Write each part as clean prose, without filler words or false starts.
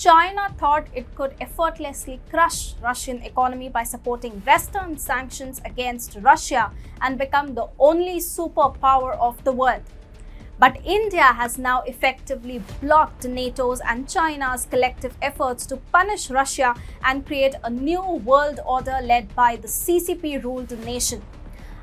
China thought it could effortlessly crush Russian economy by supporting Western sanctions against Russia and become the only superpower of the world. But India has now effectively blocked NATO's and China's collective efforts to punish Russia and create a new world order led by the CCP-ruled nation.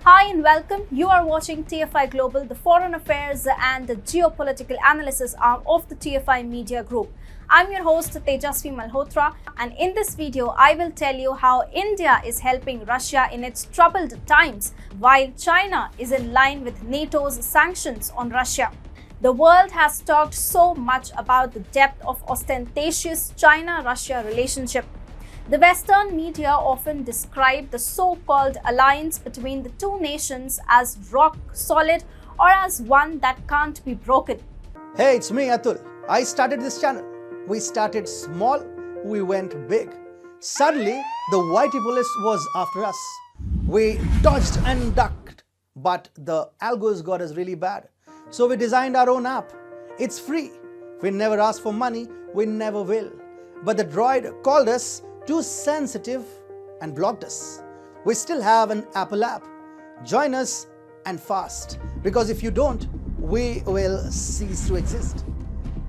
Hi and welcome. You are watching TFI Global, the foreign affairs and the geopolitical analysis arm of the TFI Media Group. I'm your host Tejasvi Malhotra, and in this video I will tell you how India is helping Russia in its troubled times while China is in line with NATO's sanctions on Russia. The world has talked so much about the depth of ostentatious China-Russia relationship. The Western media often describe the so-called alliance between the two nations as rock solid or as one that can't be broken. Hey, it's me Atul. I started this channel. We started small, we went big. Suddenly, the whitey police was after us. We dodged and ducked, but the algos got us really bad. So we designed our own app. It's free. We never asked for money, we never will. But the droid called us too sensitive and blocked us. We still have an Apple app. Join us and fast, because if you don't, we will cease to exist.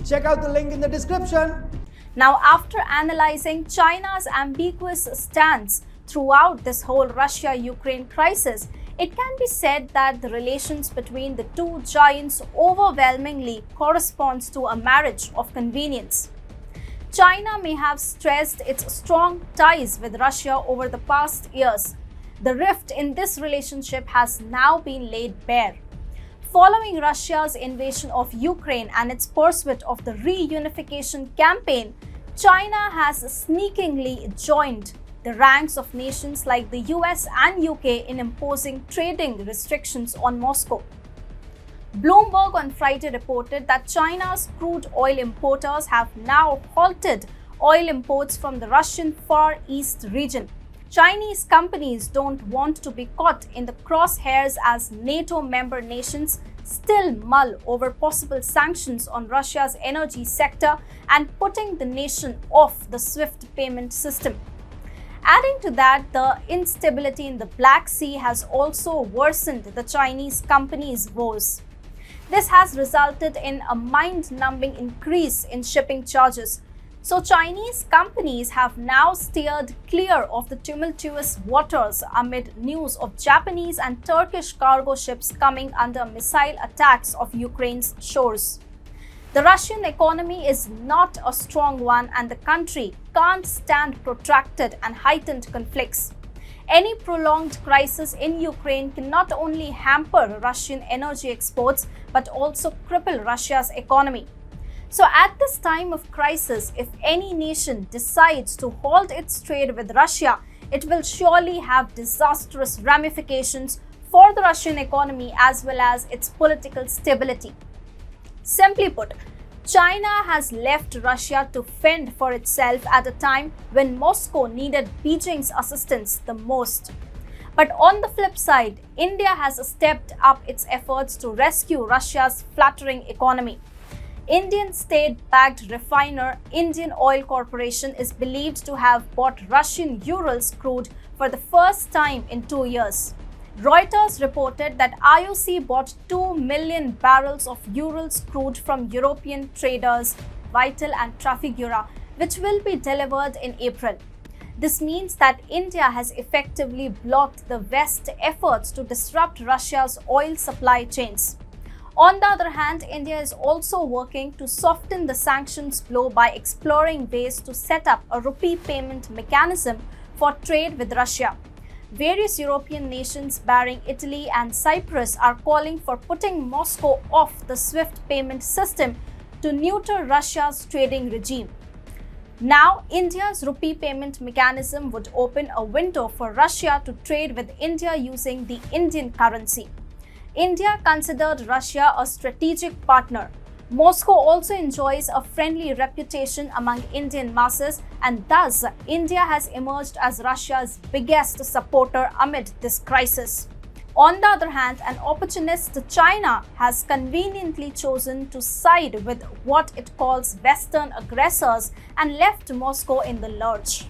Check out the link in the description. Now, after analyzing China's ambiguous stance throughout this whole Russia-Ukraine crisis, it can be said that the relations between the two giants overwhelmingly corresponds to a marriage of convenience. China may have stressed its strong ties with Russia over the past years. The rift in this relationship has now been laid bare. Following Russia's invasion of Ukraine and its pursuit of the reunification campaign, China has sneakingly joined the ranks of nations like the US and UK in imposing trading restrictions on Moscow. Bloomberg on Friday reported that China's crude oil importers have now halted oil imports from the Russian Far East region. Chinese companies don't want to be caught in the crosshairs as NATO member nations still mull over possible sanctions on Russia's energy sector and putting the nation off the SWIFT payment system. Adding to that, the instability in the Black Sea has also worsened the Chinese companies' woes. This has resulted in a mind-numbing increase in shipping charges. So Chinese companies have now steered clear of the tumultuous waters amid news of Japanese and Turkish cargo ships coming under missile attacks of Ukraine's shores. The Russian economy is not a strong one, and the country can't stand protracted and heightened conflicts. Any prolonged crisis in Ukraine can not only hamper Russian energy exports but also cripple Russia's economy. So at this time of crisis, if any nation decides to halt its trade with Russia, it will surely have disastrous ramifications for the Russian economy as well as its political stability. Simply put, China has left Russia to fend for itself at a time when Moscow needed Beijing's assistance the most. But on the flip side, India has stepped up its efforts to rescue Russia's fluttering economy. Indian state-backed refiner Indian Oil Corporation is believed to have bought Russian Urals crude for the first time in 2 years. Reuters reported that IOC bought 2 million barrels of Urals crude from European traders Vital and Trafigura, which will be delivered in April. This means that India has effectively blocked the West's efforts to disrupt Russia's oil supply chains. On the other hand, India is also working to soften the sanctions blow by exploring ways to set up a rupee payment mechanism for trade with Russia. Various European nations, barring Italy and Cyprus, are calling for putting Moscow off the SWIFT payment system to neuter Russia's trading regime. Now, India's rupee payment mechanism would open a window for Russia to trade with India using the Indian currency. India considered Russia a strategic partner. Moscow also enjoys a friendly reputation among Indian masses, and thus India has emerged as Russia's biggest supporter amid this crisis. On the other hand, an opportunist China has conveniently chosen to side with what it calls Western aggressors and left Moscow in the lurch.